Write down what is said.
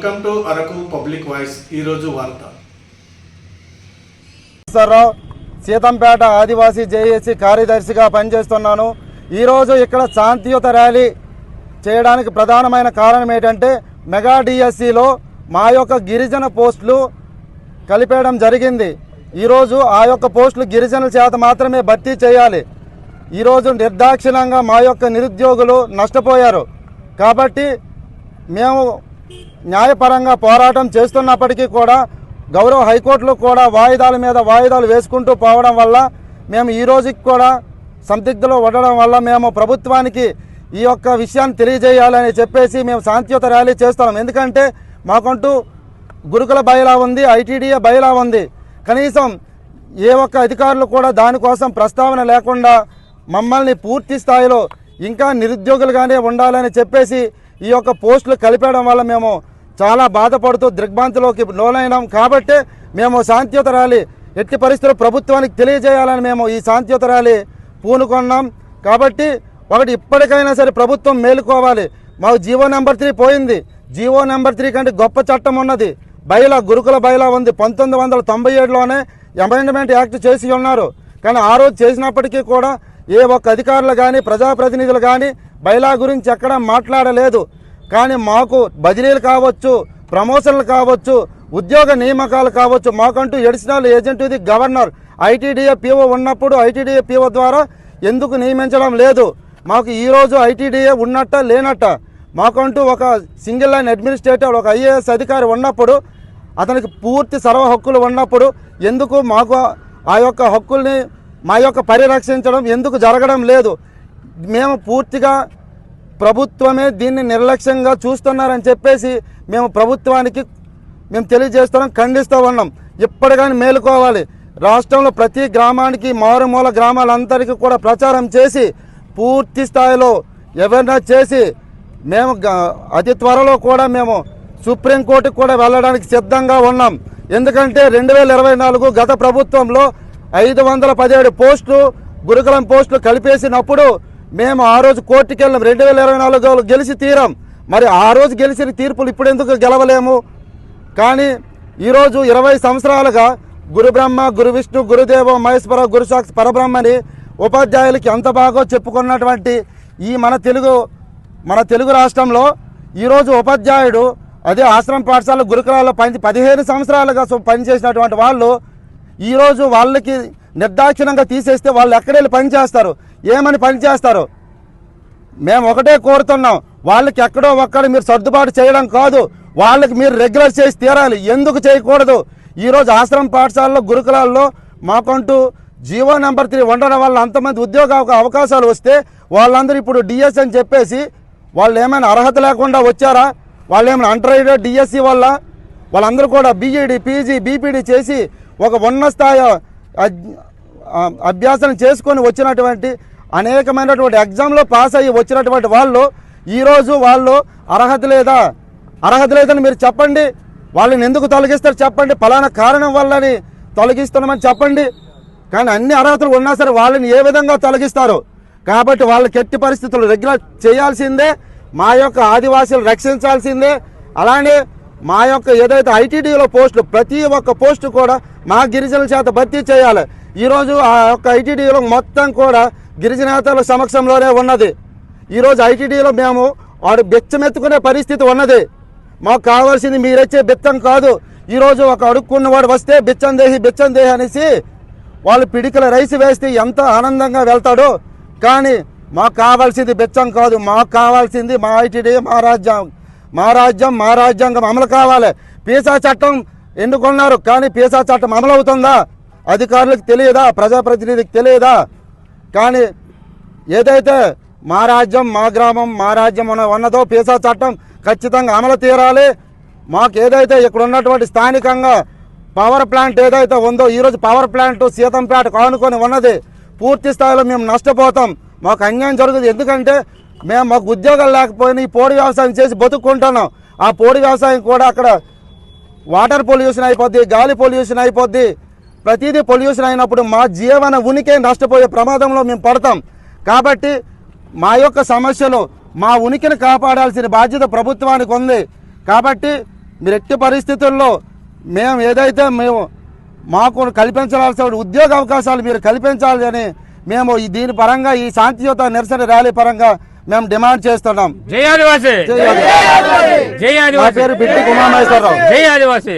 Welcome to Araku public voice. ఈరోజు వార్త. సీతంపేట ఆదివాసీ JAC కార్యదర్శిగా పనిచేస్తున్నాను. ఈరోజు ఇక్కడ శాంతియుత ర్యాలీ చేయడానికి ప్రధానమైన కారణం ఏంటంటే మెగా డిఎస్సిలో మా యొక్క గిరిజన పోస్టులు కలిపేయడం జరిగింది. ఈరోజు ఆ యొక్క పోస్టులు గిరిజనుల చేత మాత్రమే భర్తీ చేయాలి. ఈరోజు నిర్దాక్షిణ్యంగా మా యొక్క నిరుద్యోగులు నష్టపోయారు. కాబట్టి మేము న్యాయపరంగా పోరాటం చేస్తున్నప్పటికీ కూడా గౌరవ హైకోర్టులో కూడా వాయిదాల మీద వాయిదాలు వేసుకుంటూ పోవడం వల్ల మేము ఈ రోజుకి కూడా సందిగ్ధలో ఉండడం వల్ల మేము ప్రభుత్వానికి ఈ యొక్క విషయాన్ని తెలియజేయాలని చెప్పేసి మేము శాంతియుత ర్యాలీ చేస్తున్నాం. ఎందుకంటే మాకంటూ గురుకుల బయలా ఉంది, ఐటీడీఏ బయలా ఉంది. కనీసం ఏ ఒక్క అధికారులు కూడా దానికోసం ప్రస్తావన లేకుండా మమ్మల్ని పూర్తి స్థాయిలో ఇంకా నిరుద్యోగులుగానే ఉండాలని చెప్పేసి ఈ యొక్క పోస్టులు కలిపేయడం వల్ల మేము చాలా బాధపడుతూ దిగ్భ్రాంతిలోకి లోనైనాం. కాబట్టి మేము శాంతియుత ర్యాలీ ఎట్టి పరిస్థితుల్లో ప్రభుత్వానికి తెలియజేయాలని మేము ఈ శాంతియుత ర్యాలీ పూనుకున్నాం. కాబట్టి ఒకటి ఇప్పటికైనా సరే ప్రభుత్వం మేలుకోవాలి. మాకు జీవో నెంబర్ 3 పోయింది. జీవో నెంబర్ 3 కంటే గొప్ప చట్టం ఉన్నది. బయలా గురుకుల బయలా ఉంది. 1997లోనే అమెండ్మెంట్ యాక్ట్ చేసి ఉన్నారు. కానీ ఆ రోజు చేసినప్పటికీ కూడా ఏ ఒక్క అధికారులు కానీ ప్రజాప్రతినిధులు కానీ బయలా గురించి ఎక్కడా మాట్లాడలేదు. కానీ మాకు బదిలీలు కావచ్చు, ప్రమోషన్లు కావచ్చు, ఉద్యోగ నియామకాలు కావచ్చు, మాకంటూ అడిషనల్ ఏజెంట్ ఇది గవర్నర్ ఐటీడీఏ పీఓ ఉన్నప్పుడు ఐటీడీఏ పీఓ ద్వారా ఎందుకు నియమించడం లేదు? మాకు ఈరోజు ఐటీడీఏ ఉన్నట్ట లేనట్ట? మాకంటూ ఒక సింగిల్ లైన్ అడ్మినిస్ట్రేటర్ ఒక ఐఏఎస్ అధికారి ఉన్నప్పుడు అతనికి పూర్తి సర్వ హక్కులు ఉన్నప్పుడు ఎందుకు మాకు ఆ యొక్క హక్కుల్ని మా యొక్క పరిరక్షించడం ఎందుకు జరగడం లేదు? మేము పూర్తిగా ప్రభుత్వమే దీన్ని నిర్లక్ష్యంగా చూస్తున్నారని చెప్పేసి మేము ప్రభుత్వానికి మేము తెలియజేస్తున్నాం, ఖండిస్తూ ఉన్నాం. ఇప్పటికైనా మేలుకోవాలి. రాష్ట్రంలో ప్రతి గ్రామానికి మారుమూల గ్రామాలందరికీ కూడా ప్రచారం చేసి పూర్తి స్థాయిలో ఎవరైనా చేసి మేము అతి త్వరలో కూడా మేము సుప్రీంకోర్టుకు కూడా వెళ్ళడానికి సిద్ధంగా ఉన్నాం. ఎందుకంటే 2024 గత ప్రభుత్వంలో 517 పోస్టులు గురుకులం పోస్టులు కలిపేసినప్పుడు మేము ఆ రోజు కోర్టుకి వెళ్ళాం. 2024 గెలిచి తీరాం. మరి ఆ రోజు గెలిచిన తీర్పులు ఇప్పుడు ఎందుకు గెలవలేము? కానీ ఈరోజు 20 సంవత్సరాలుగా గురు బ్రహ్మ, గురు విష్ణు, గురుదేవ మహేశ్వర, గురుసాక్షి పరబ్రహ్మని ఉపాధ్యాయులకి ఎంత బాగో చెప్పుకున్నటువంటి ఈ మన తెలుగు రాష్ట్రంలో ఈరోజు ఉపాధ్యాయుడు అదే ఆశ్రమ పాఠశాల గురుకులాల్లో 15 సంవత్సరాలుగా పనిచేసినటువంటి వాళ్ళు ఈరోజు వాళ్ళకి నిర్దాక్షిణ్యంగా తీసేస్తే వాళ్ళు ఎక్కడెళ్ళి పనిచేస్తారు? ఏమని పనిచేస్తారు? మేము ఒకటే కోరుతున్నాం, వాళ్ళకి ఎక్కడో ఒక్కడ మీరు సర్దుబాటు చేయడం కాదు, వాళ్ళకి మీరు రెగ్యులర్ చేసి తీరాలి. ఎందుకు చేయకూడదు? ఈరోజు ఆశ్రమ పాఠశాలలో గురుకులాల్లో మాకంటూ జీవో నెంబర్ 3 ఉండడం వల్ల అంతమంది ఉద్యోగ అవకాశాలు వస్తే వాళ్ళందరూ ఇప్పుడు డిఎస్ అని చెప్పేసి వాళ్ళు ఏమైనా అర్హత లేకుండా వచ్చారా? వాళ్ళు ఏమైనా అంటర్మీడియట్ డిఎస్సి వల్ల వాళ్ళందరూ కూడా బీఈడి, పీజీ, బీపీడీ చేసి ఒక ఉన్నత స్థాయి అభ్యాసం చేసుకొని వచ్చినటువంటి అనేకమైనటువంటి ఎగ్జామ్లో పాస్ అయ్యి వచ్చినటువంటి వాళ్ళు ఈరోజు వాళ్ళు అర్హత లేదని మీరు చెప్పండి. వాళ్ళని ఎందుకు తొలగిస్తారు చెప్పండి? ఫలానా కారణం వల్లని తొలగిస్తున్నామని చెప్పండి. కానీ అన్ని అర్హతలు ఉన్నా సరే వాళ్ళని ఏ విధంగా తొలగిస్తారు? కాబట్టి వాళ్ళకి ఎట్టి పరిస్థితులు రెగ్యులర్ చేయాల్సిందే. మా యొక్క ఆదివాసీలు రక్షించాల్సిందే. అలానే మా యొక్క ఏదైతే ఐటీడీలో పోస్టులు ప్రతి ఒక్క పోస్టు కూడా మా గిరిజనుల చేత భర్తీ చేయాలి. ఈరోజు ఆ యొక్క ఐటీడీలో మొత్తం కూడా గిరిజనేతల సమక్షంలోనే ఉన్నది. ఈరోజు ఐటీడీలో మేము వాడు బెచ్చమెత్తుకునే పరిస్థితి ఉన్నది. మాకు కావాల్సింది మీరిచ్చే బెత్తం కాదు. ఈరోజు ఒక అడుక్కున్నవాడు వస్తే బిచ్చం దేహి అనేసి వాళ్ళు పిడికల రైస్ వేస్తే ఎంత ఆనందంగా వెళ్తాడో. కానీ మాకు కావాల్సింది బెచ్చం కాదు. మాకు కావాల్సింది మా ఐటీడీ, మా రాజ్యాంగం అమలు కావాలి. పీసా చట్టం ఎన్నుకున్నారు, కానీ పీసా చట్టం అమలు అవుతుందా? అధికారులకు తెలియదా? ప్రజాప్రతినిధికి తెలియదా? కానీ ఏదైతే మా రాజ్యం, మా గ్రామం, మా రాజ్యం ఉన్నదో పీసా చట్టం ఖచ్చితంగా అమలు తీరాలి. మాకు ఏదైతే ఇక్కడ ఉన్నటువంటి స్థానికంగా పవర్ ప్లాంట్ ఏదైతే ఉందో ఈరోజు పవర్ ప్లాంట్ సీతంపేట కానుకొని ఉన్నది. పూర్తి స్థాయిలో మేము నష్టపోతాం. మాకు అన్యాయం జరుగుతుంది. ఎందుకంటే మాకు ఉద్యోగాలు లేకపోయినా ఈ పోడి వ్యవసాయం చేసి బతుక్కుంటున్నాం. ఆ పోడి వ్యవసాయం కూడా అక్కడ వాటర్ పొల్యూషన్ అయిపోద్ది, గాలి పొల్యూషన్ అయిపోద్ది, ప్రతిదీ పొల్యూషన్ అయినప్పుడు మా జీవన ఉనికి నష్టపోయే ప్రమాదంలో మేము పడతాం. కాబట్టి మా యొక్క సమస్యలు మా ఉనికిని కాపాడాల్సిన బాధ్యత ప్రభుత్వానికి ఉంది. కాబట్టి మీరు ఎట్టి పరిస్థితుల్లో మేము ఏదైతే మాకు కల్పించాల్సిన ఉద్యోగ అవకాశాలు మీరు కల్పించాలి అని మేము దీని పరంగా ఈ శాంతియుత నిరసన ర్యాలీ పరంగా మేము డిమాండ్ చేస్తున్నాం. జై ఆదివాసీ, జై నా ఆదివాసీ, పేరు బిట్టి ఉమామహేశ్వరరావు. జై ఆదివాసీ.